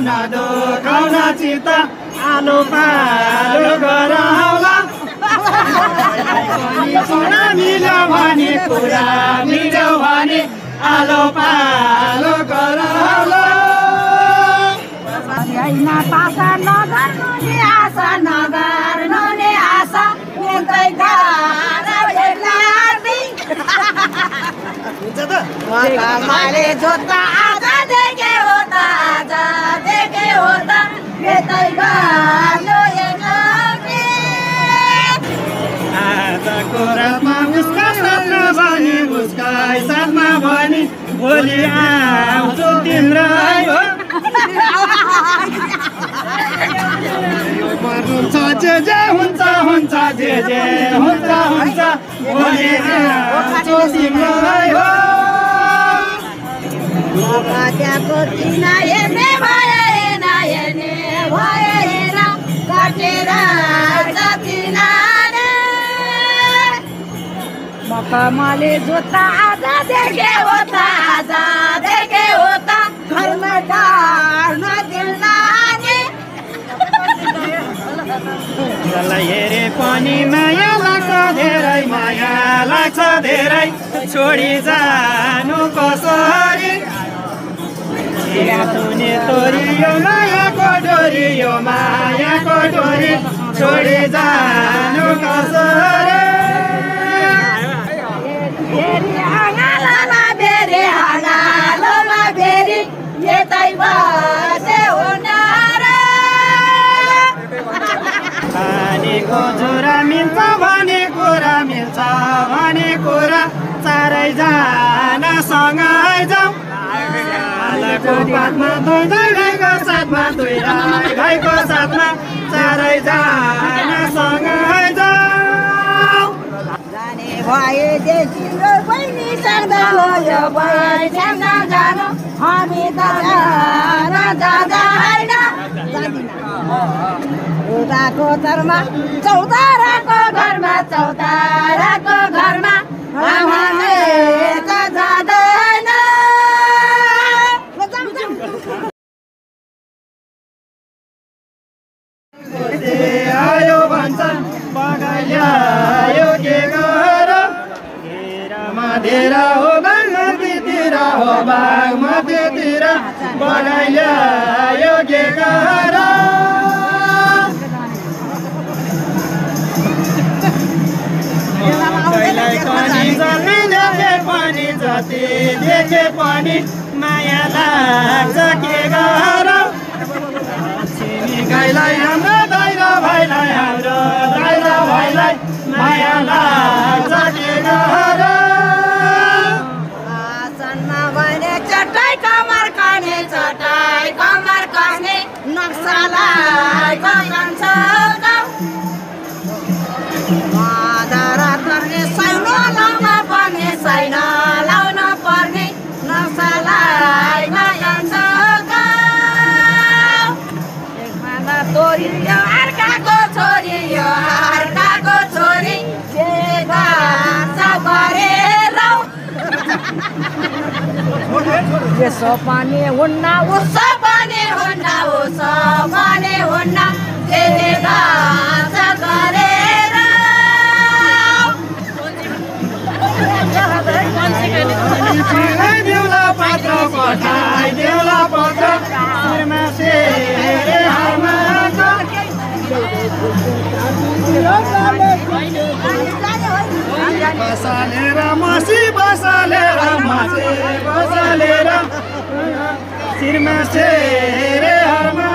नदुखाउन चित्त आलो पालो गरौला सुन मिल्यो भने कुरा मिल्यो भने आलो पालो गरौला पासा नगर्नु नि आशा नगर्नु नि आशा यतै गाह्रो भेट्लानी माले जोत्ता आज देखे होता यतै गाह्रो भेट्लानी आजको रातमा उसका साथमा भने उसकै साथमा भने भोलि आउँछु तिम्रै हो हुन्छ जे हुन्छ हुन्छ जे हुन्छ हुन्छ भोलि आउँछु तिम्रै हो त्यहाँको किन हेर्ने भएर काटेर मकमले जोत्ता आज देखे होता घरमा डार्न दिल्लानी जसलाई हेरे पनि माया लाग्छ धेरै माया लाग्छ धेरै छोडी जानु कसरी तुने तोरी यो मायाको डोरी छोडी जानु कसरी हाँगालोमा बेरी यतै बसे हुनार पानीको झोरा मिल्छ भने कुरा चारैजना सँगै जाउँ आलाको पातमा दुई गाईको साथमा दुई गाईको साथमा चारैजना सँगै जाउँ भए तिम्रो बहिनी सँगै हो यो सँग जानु हामी त जाँदैन उताको घरमा चौताराको घरमा हामीले त जाँदैन आयो भन्छन् बगाइयो के गर धेरा हो बागमतीतिर बगाइयो के गर जति देखे पनि माया लाग्छ के गर गाईलाई हाम्रो दाइरा भाइलाई माया लाग्छ के गर आसनमा भने चटाई कमर काने नक्सालाई गन्छ मादरा गर्ने सैन लाउन पर्ने नक्सालाई गन्छ तोरी यो अर्काको छोरी जे गाछ गरेर यसो पनि हुन्न उसो पनि हुन्न जे गाछ गरेर देउला पात्र पठाइ देउला पत्र शिरमा सेरे हारमा बसालेर मसी बसालेर शिरमा सेरे हारमा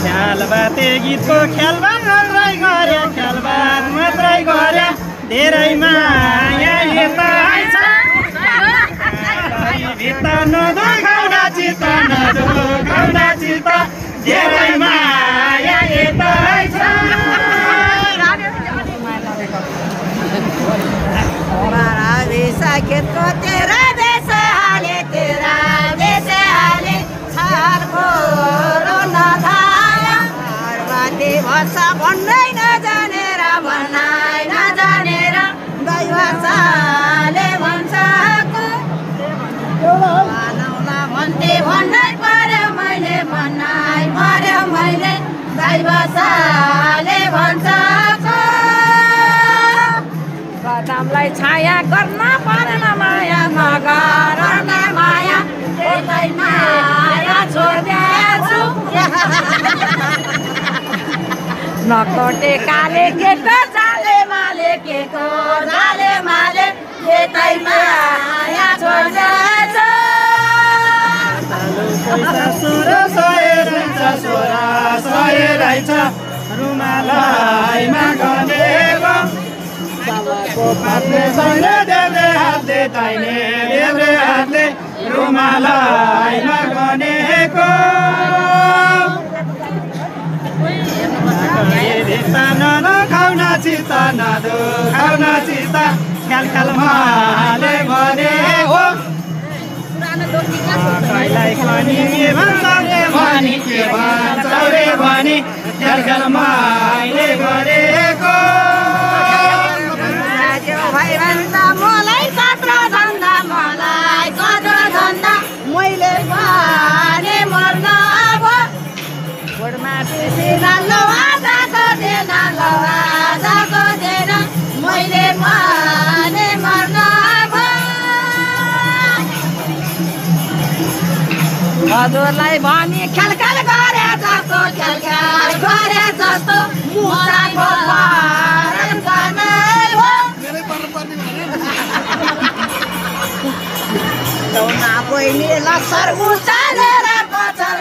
ख्यालबाते गीतको ख्यालबात मात्रै गरे धेरै माया यता आइछ भित्ता नदुखाउन चित्त धेरै माया यता आइछ खेतको तेरा बेस हाले छालको नधाया बाटे भाषा भन्नै नजानेर दैवसाले भन्छ बनाउला गर्न परेन माया नगर माया त्यतै माया छोड्दिएछु नकोटे काले केको जाले माले केको जाले माले त्यतै माया छोड्दिएछु सोरा सय रहेछ रुमालैमा गनेको बाबाको हातले सैले देब्रे हातले दाहिने देब्रे हातले रुमालैमा गनेको खाउना चिता नादो खाउना चिता ख्याल ख्यालमाले भनेको कहिलाई पनि के भन्छ रे भनी के भन्छ रे भनी ख्याल ख्यालमाले गरेको भाइ भन्दा मलाई कत्रो धन्दा मैले भने मर्न अब गोडमा पिसिन लौहाजाको देन मैले भने मर्न अब हजुरलाई भनी ख्याल गरे जस्तो ख्याल गरे जस्तो मुसाको पारण गर्ने हो लौना बहिनी लसर उचालेर पछर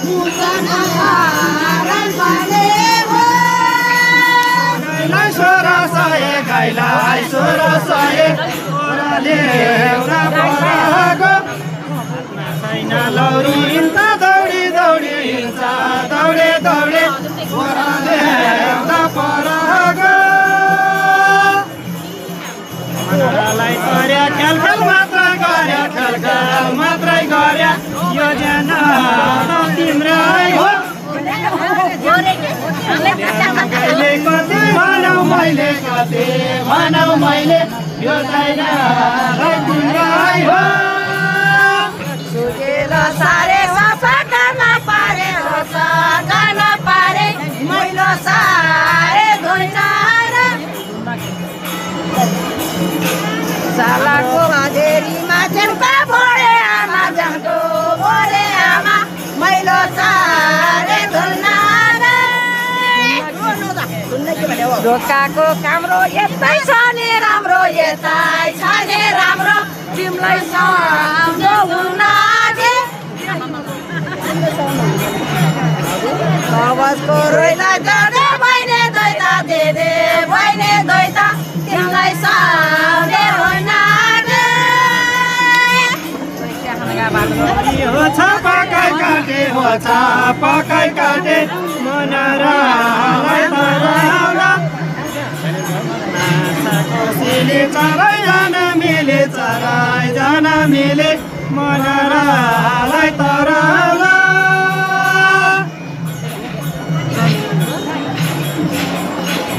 मुसाको पारण गर्ने हो सोरा सय गाईलाई सोरा सय ओराले एउटा पराको छैन लौरी हिँड्छ दौडी हिँड्छ दौडे ओराले एउटा पराको मनरालाई गर्या ख्याल मात्रै गर्या योजना तिम्रै हो कति भनौ मैले यो छैन तिम्रै हो सुकेर सारे सफा गर्न पारे मैलो सारे धोइनार सालाको अधेरीमा झन्का भोरे आमा मैलो सारे धोइनार ढोकाको काम्रो यतै छ नि राम्रो तिमीलाई सम्झो हुन कवचको रोइला जाँदै बहिनी दैता दे बहिनी दैता तिमीलाई सम्झे हुन हो छापाकै काटे मनरालाई तराउला कोसीले चराइ जान मिले मनरालाई तराउला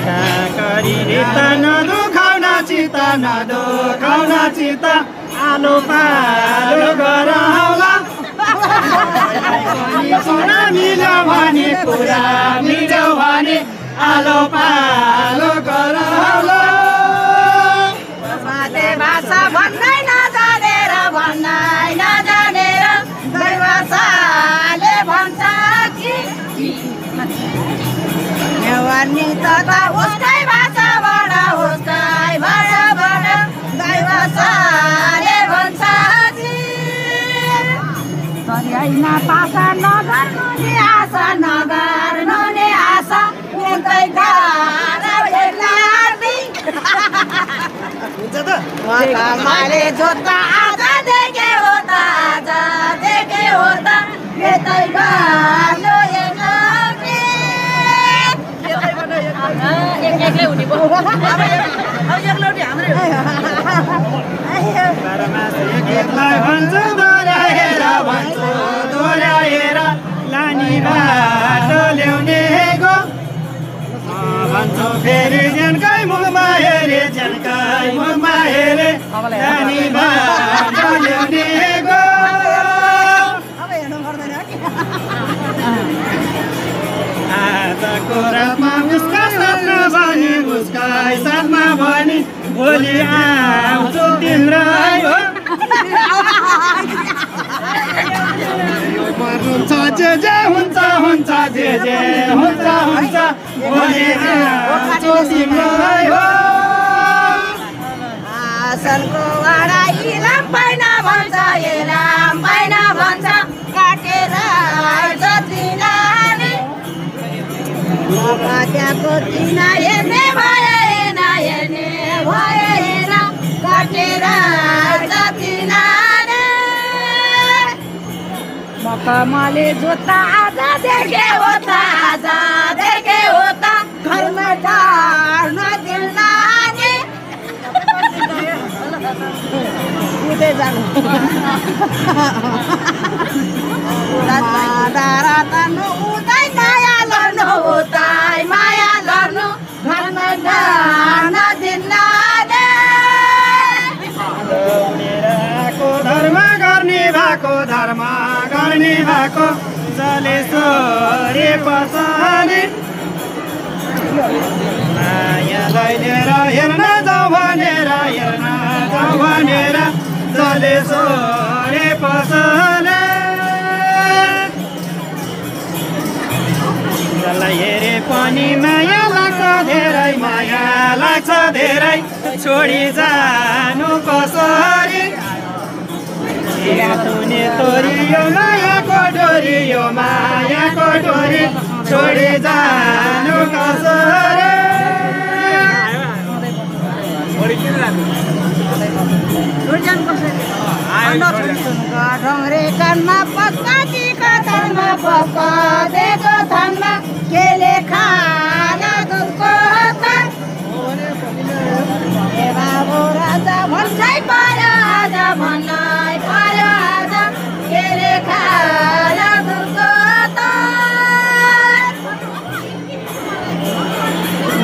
काकरी रिता नदुखाउना चिता आलो पालो गराउला सुना मिल्यो भने कुरा मिल्यो भने आलो पालो गराउला भाषा भन्नै नजानेर दैवसाले भन्छ कि नेवानी तथा उसकै भाषाबाट दैवसाले भन्छ कि होइन पासा नगर्नु नि आशा उतै माले जोता आज देखे होता यतै गालो एक्लै हुने भयो अब एक्लै हुने भन्छ दोहोऱ्याएर लानी बाटो ल्याउने गो भन्छौ फेरि झन्काइ मुखमा हेरे लानी बाटो भोलि आउँछु तिम्रै हो पर्नुहुन्छ जे हुन्छ हुन्छ जे हुन्छ हुन्छ भोलि आउँछु तिम्रै हो आसनको वाडा इलाम पाइन भन्छ इलाम पाइन भन्छ काटेर जतिनाले त्यहाँको तिना हेर्ने भयो हेर्ने भयो काटेर जतिनाले मकमले जोता आज देखे होता घरमा टार्न दिल्लाने उतै जानु रातानु उतै माया लड्नु घरमा टार्न दिल्लाने धर्म गर्ने भएको जलेश्वरी पछाडि मायालाई लिएर हेर्न जाउँ भनेर जलेश्वरी पछाडि जसलाई हेरे पनि माया लाग्छ धेरै छोडी जानु कसरी तुने तोरी यो मायाको डोरी छोडी जानु कसरी ढङ्ग्रे कानमा पक्का दिएको थानमा केले खाना दुधको बाबु राजा भन्नै पर्यो आज केले खाना दुधको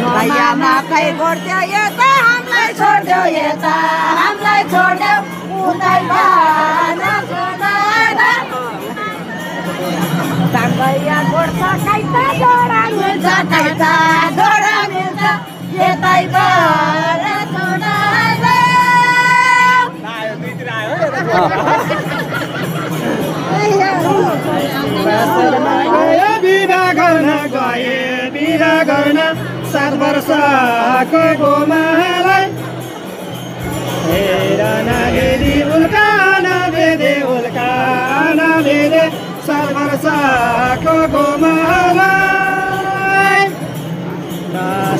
भैया नखै गोड्थ्यो यता हामीलाई छोड्यो उतै भएन भैया गोड्छ कैता जोडा मिल्छ यतै भएर बिहा गर्न 7 वर्षको गोमालाई हेर नहेरी उल्का नभेदे 7 वर्षको गोमालाई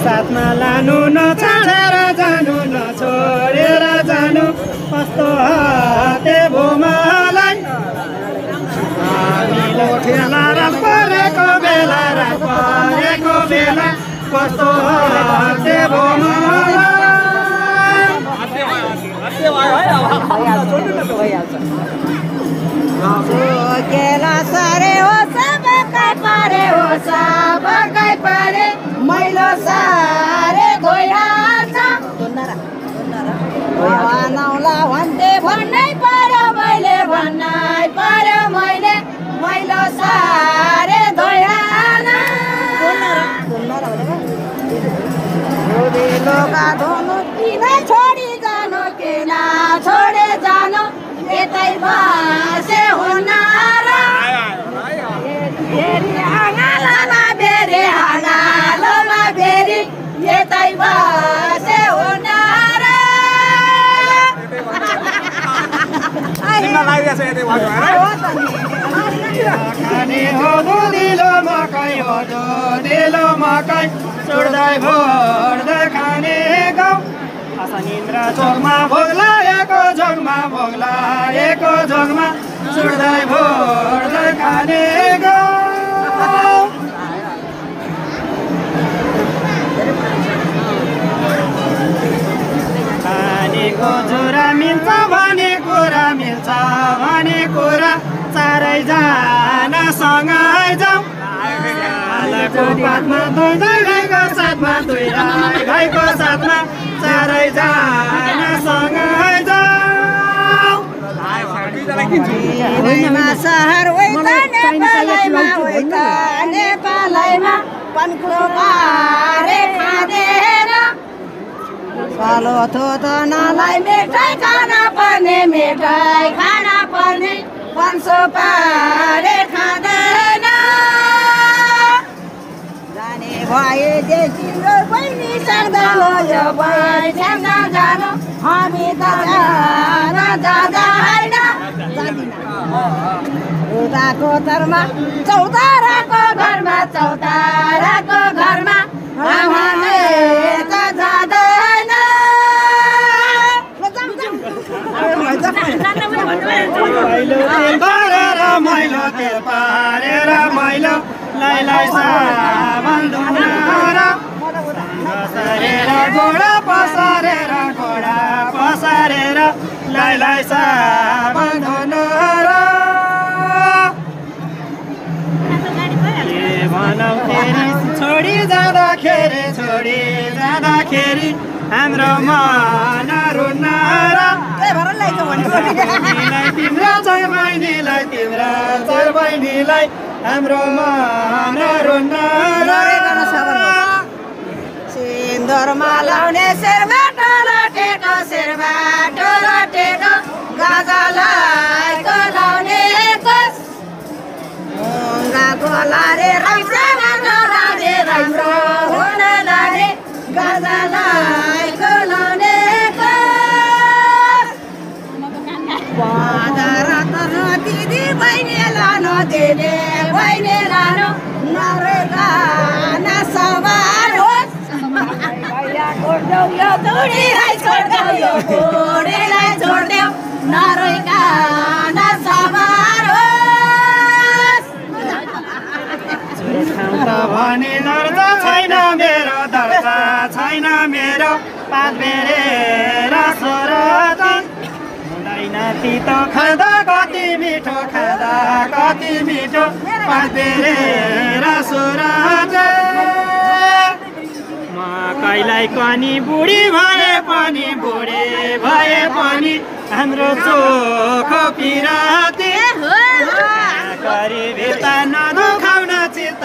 साथमा लानु नछाडेर जानु नछोडेर जानु कस्तो हाते भोमालाई हामीलो ठेला र परेको बेला कस्तो हाते गेला सारे हो सबकै परे मैलो सारे धोइहाल्छ बनाउला भन्नै पर्यो मैले मैलो सारे धोइहाल्छ लोका धोनु किन छोडी जानु यतै बसे हुना र फेरि आँगालोमा फेरि यतै बसे हुना र खाने हो दुधिलो मकै चुड्दै भोड्दै खाने गाउँ निन्द्रा चोकमा भोग्लाएको झोकमा चुड्दै भोड्दै खाने गाउँ खानेको झोरा मिल्छ भने कुरा चारैजना सँगै जाउँ हालको पातमा दुई भाइको साथमा चारैजना सँगै जाउँ सहर नेपालैमा पनको बारे खाँदैन कालो थोतनालाई मिठाई खाना पर्ने पन्सो पारे खाँदैन जाने भएदेखि तिम्रो बहिनी सँगै हो यो सँग जानु हामी त जाँदैन उताको तरमा चौताराको घरमा हामीले त जाँदैन मैलो तेल पारेर मैलो लाई साबन धुनेर पसारेर घोडा पसारेर लाई साबन धुनेर के भनौ फेरि छोडी जाँदाखेरि हाम्रो मन रुन्न र तिम्रो चाहिँ बहिनीलाई हाम्रो मन रुन्न र सिन्दुरमा लाउने शेरबाट लटेको गाजालाई लाउने ढुङ्गाको लारे राम्रो हुन लाने गाजालाई लाउने दिदी बहिनी लानु नरेगा नसवार होस् यो बुढीलाई छोड्देऊ नरेगा नसवार होस् भने दर्जा छैन मेरो पात बेरेर सोरत तितो खाँदा कति मिठो पात बेरेर सोरत मकैलाई पनि बुढी भए पनि हाम्रो चोखो पिराती गरिबेता नदुखाउन चित्त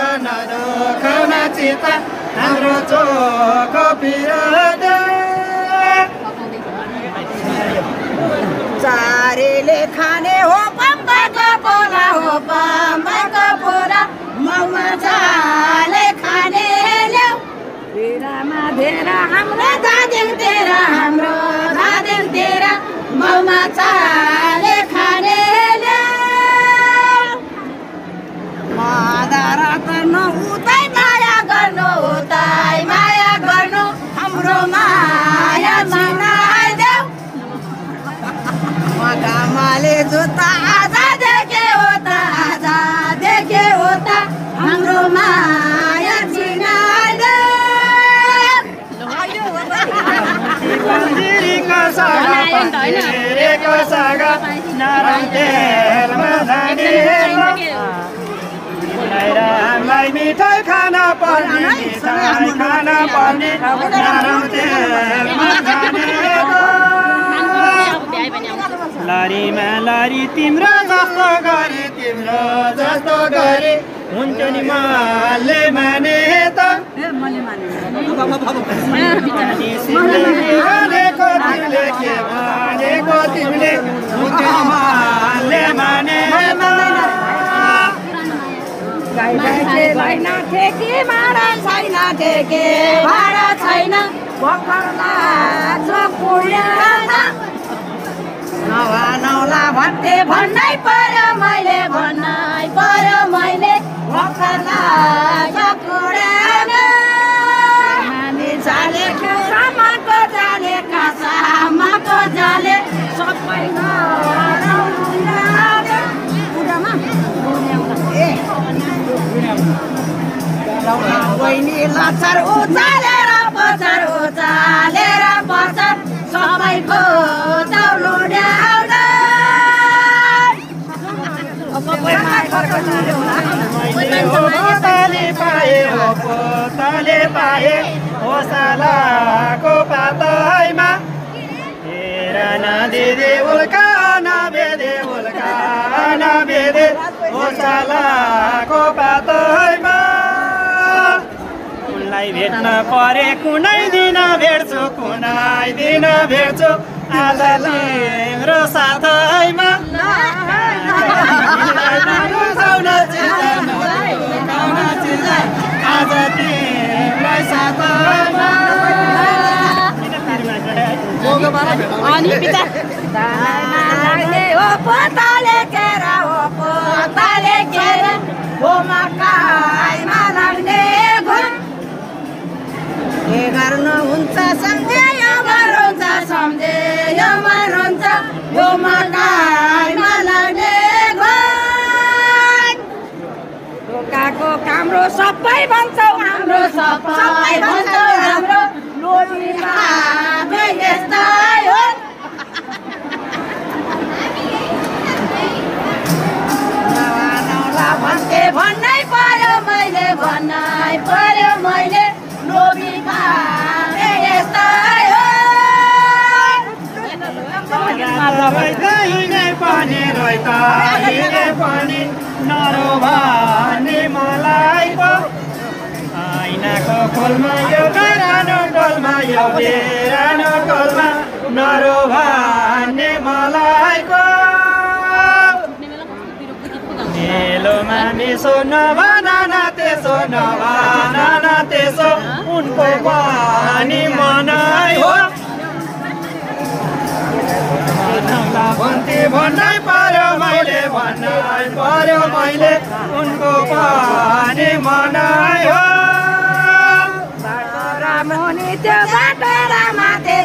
हाम्रो चोखो पिराती चारीले खाने हो पम्बाको पोला मौमा चाले खाने ल्याउ भेरामा भेरा हाम्रो धादिङ तेरा मौमा चाले खाने ल्याउ मदारा गर्नु उतै माया गर्नु हाम्रो माया चिनाइदेऊ घामाले जुत्ता आजा देखे होता हाम्रो माया चिनाइदेऊ सागा हामीलाई मिठाई खाना पर्ने लारीमा लारी तिम्रो जस्तो गरे हुन्छ नि माले माने त तिमीले हुन्छ नि माले माने भाडा छैन नौला भन्दै भन्नै पर्यो मैले सामाको जाले सबै बहिनी लचर उचालेर पछार सबैको दौलो पोतले पाए होसालाको पातैमा हेरा नदिदे उल्का नबेदे होसालाको पातैमा उनलाई भेट्न परे कुनै दिन भेट्छु कुनै दिन भेट्छु आज तिम्रो साथैमा आज तिम्रो साथैमा अनि पिता हो पोताले केरा हो पोताले केरा हो मकाइमा लाग्ने घर के गर्नु हुन्छ सम्झे यो हुन्छ सम्झे यो हुन्छ यो मकाइमा लाग्ने घर ढोकाको काम्रो सबै भन्छौ हाम्रो सबै भन्छौ हाम्रो लोभीमा यस्तै हो भन्नै पर्यो मैले लोभीमा यस्तै हो पनि नरो भने मलाई ऐनाको खोलमा यो रानो डोलमा यो रानो डोलमा नरो भने मलाइको मेलोमा मिसो नभना त्यसो उनको पनि मनै हो भन्नै पर्यो मैले उनको पनि मनै हो मुनि त्यो बाटोरा माथि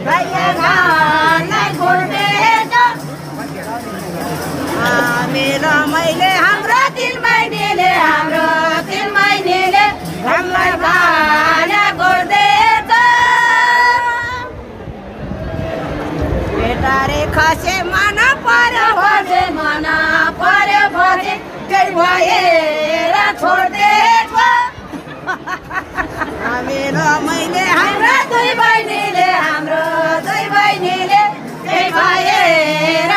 भैया घरलाई खोल्दैछ मेरो मैले हाम्रो तिन बहिनीले घरलाई भाडा गर्दैछ बेटारे खसे मन पर्यो भजे त्यही भएर छोड्दैछ मेरो मैले हाम्रो दुई बहिनीले त्यही भएर